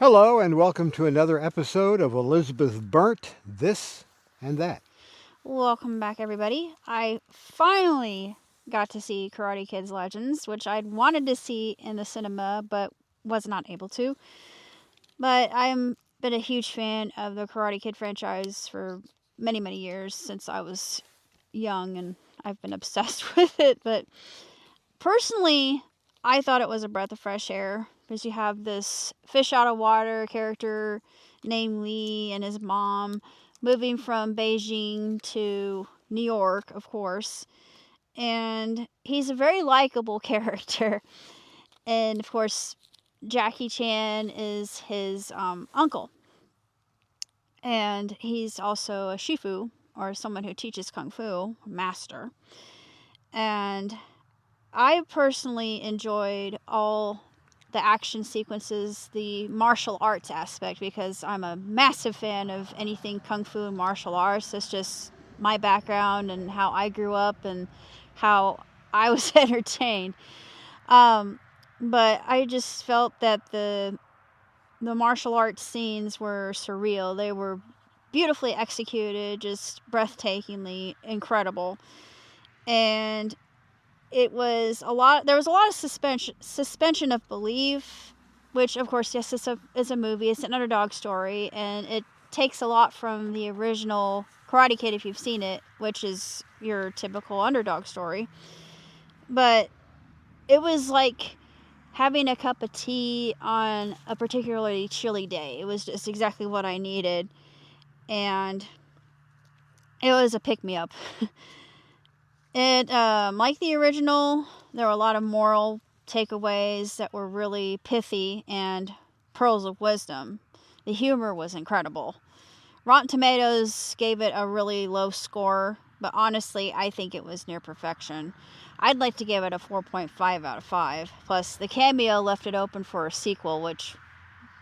Hello, and welcome to another episode of Elizabeth Burnt, This and That. Welcome back, everybody. I finally got to see Karate Kids Legends, which I'd wanted to see in the cinema, but was not able to. But I'm been a huge fan of the Karate Kid franchise for many, many years since I was young, and I've been obsessed with it. But personally, I thought it was a breath of fresh air because you have this fish out of water character named Lee and his mom moving from Beijing to New York, of course. And he's a very likable character. And of course, Jackie Chan is his uncle. And he's also a Shifu, or someone who teaches Kung Fu, master. And I personally enjoyed all the action sequences, the martial arts aspect, because I'm a massive fan of anything Kung Fu and martial arts. It's just my background and how I grew up and how I was entertained. But I just felt that the martial arts scenes were surreal. They were beautifully executed, just breathtakingly incredible. And it was there was a lot of suspension of belief, which of course, yes, it's a movie, it's an underdog story, and it takes a lot from the original Karate Kid if you've seen it, which is your typical underdog story. But it was like having a cup of tea on a particularly chilly day. It was just exactly what I needed, and it was a pick-me-up. It, like the original, there were a lot of moral takeaways that were really pithy and pearls of wisdom. The humor was incredible. Rotten Tomatoes gave it a really low score, but honestly, I think it was near perfection. I'd like to give it a 4.5 out of 5. Plus, the cameo left it open for a sequel, which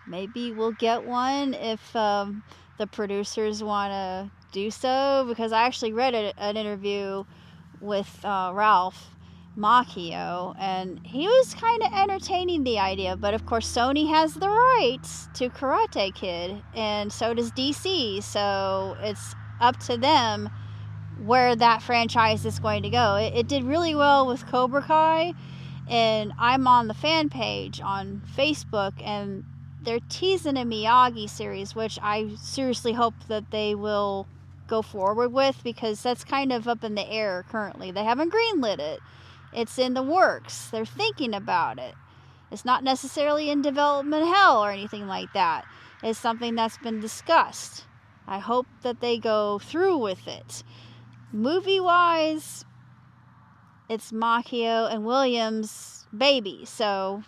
maybe we'll get one if the producers want to do so, because I actually read an interview with Ralph Macchio, and he was kind of entertaining the idea, but of course Sony has the rights to Karate Kid, and so does DC, so it's up to them where that franchise is going to go. It did really well with Cobra Kai, and I'm on the fan page on Facebook, and they're teasing a Miyagi series, which I seriously hope that they will go forward with, because that's kind of up in the air currently. They haven't greenlit it. It's in the works. They're thinking about it. It's not necessarily in development hell or anything like that. It's something that's been discussed. I hope that they go through with it. Movie-wise, it's Macchio and Williams' baby, so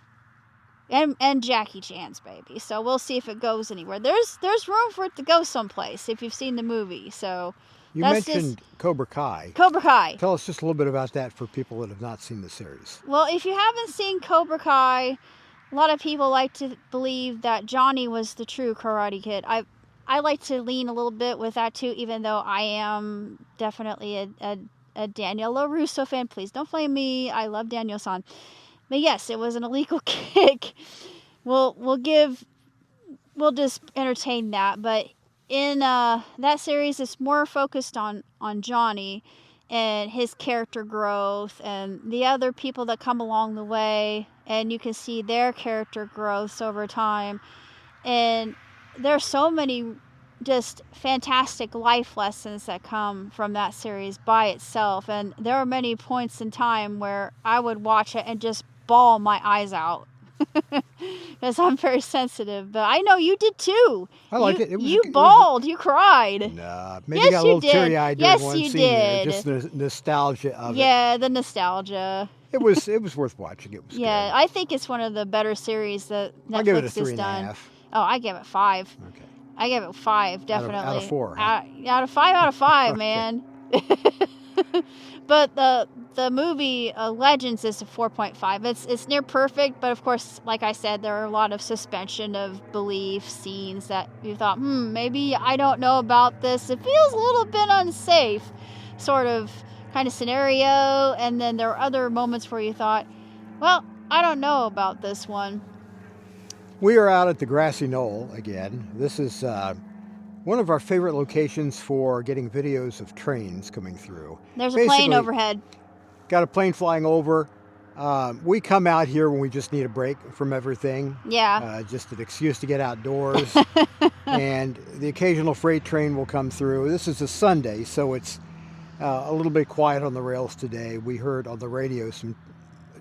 and Jackie Chan's baby. So we'll see if it goes anywhere. There's room for it to go someplace if you've seen the movie. So You mentioned Cobra Kai. Cobra Kai. Tell us just a little bit about that for people that have not seen the series. Well, if you haven't seen Cobra Kai, a lot of people like to believe that Johnny was the true Karate Kid. I like to lean a little bit with that too, even though I am definitely a Daniel LaRusso fan. Please don't flame me. I love Daniel-san. But yes, it was an illegal kick. We'll just entertain that. But in that series, it's more focused on Johnny and his character growth and the other people that come along the way, and you can see their character growths over time. And there's so many just fantastic life lessons that come from that series by itself. And there are many points in time where I would watch it and just bawl my eyes out because I'm very sensitive. But I know you did too. I like it. You bawled. You cried. Nah, maybe yes, got a little teary-eyed during one scene there. Just the nostalgia of it. Yeah, the nostalgia. It was worth watching. It was good. I think it's one of the better series that Netflix I'll give it a 3.5. Oh, I give it 5. Okay. I give it 5, definitely. Out of 4. Out of 5 out of 5, man. But the movie Legends is a 4.5. It's near perfect, but of course, like I said, there are a lot of suspension of belief scenes that you thought, maybe I don't know about this. It feels a little bit unsafe, sort of kind of scenario. And then there are other moments where you thought, well, I don't know about this one. We are out at the Grassy Knoll again. This is one of our favorite locations for getting videos of trains coming through. There's a plane Basically, overhead. got a plane flying over. We come out here when we just need a break from everything. Yeah. Just an excuse to get outdoors. And the occasional freight train will come through. This is a Sunday, so it's a little bit quiet on the rails today. We heard on the radio some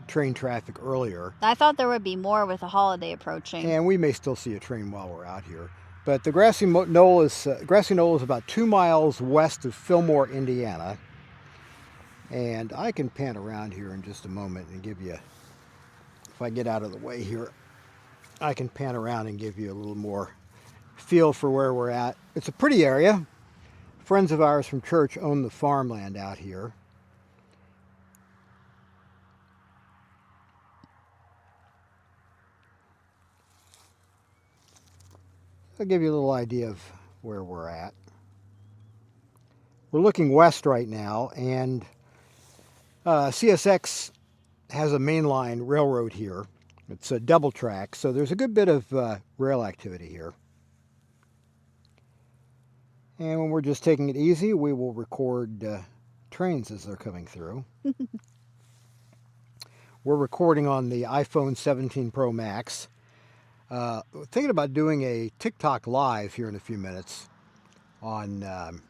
train traffic earlier. I thought there would be more with the holiday approaching. And we may still see a train while we're out here. But the Grassy Knoll is about 2 miles west of Fillmore, Indiana. And I can pan around here in just a moment and give you, if I get out of the way here, I can pan around and give you a little more feel for where we're at. It's a pretty area. Friends of ours from church own the farmland out here. I'll give you a little idea of where we're at. We're looking west right now, and CSX has a mainline railroad here. It's a double track, so there's a good bit of rail activity here. And when we're just taking it easy, we will record trains as they're coming through. We're recording on the iPhone 17 Pro Max. Thinking about doing a TikTok live here in a few minutes on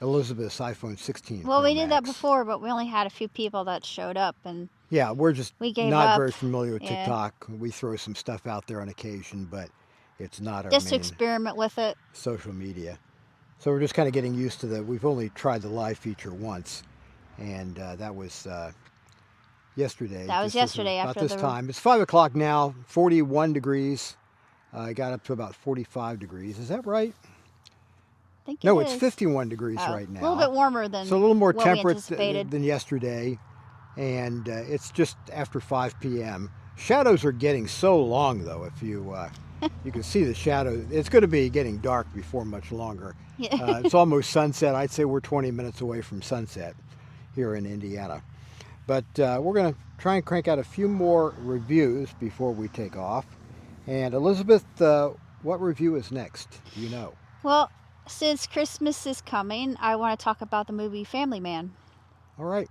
Elizabeth's iPhone 16 Well, Pro we did that Max. before, but we only had a few people that showed up, and Yeah, we're just we gave not up. very familiar with Yeah. TikTok. We throw some stuff out there on occasion, but it's not our just to main experiment with it. social media. So we're just kind of getting used to the, we've only tried the live feature once, and that was yesterday. That was yesterday about after this the- time. It's 5 o'clock now, 41 degrees. It got up to about 45 degrees. Is that right? I think No, it it's is. 51 degrees Oh, right now. A little bit warmer than So a little more what we temperate anticipated. than yesterday, and it's just after 5 p.m. Shadows are getting so long, though. If you you can see the shadow, it's going to be getting dark before much longer. Yeah. It's almost sunset. I'd say we're 20 minutes away from sunset here in Indiana. But we're going to try and crank out a few more reviews before we take off. And Elizabeth, what review is next? Do you know? Well, since Christmas is coming, I want to talk about the movie Family Man. All right.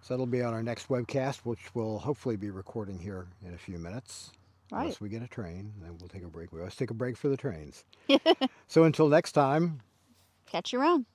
So that'll be on our next webcast, which we'll hopefully be recording here in a few minutes. Right. Unless we get a train, then we'll take a break. We always take a break for the trains. So until next time. Catch you around.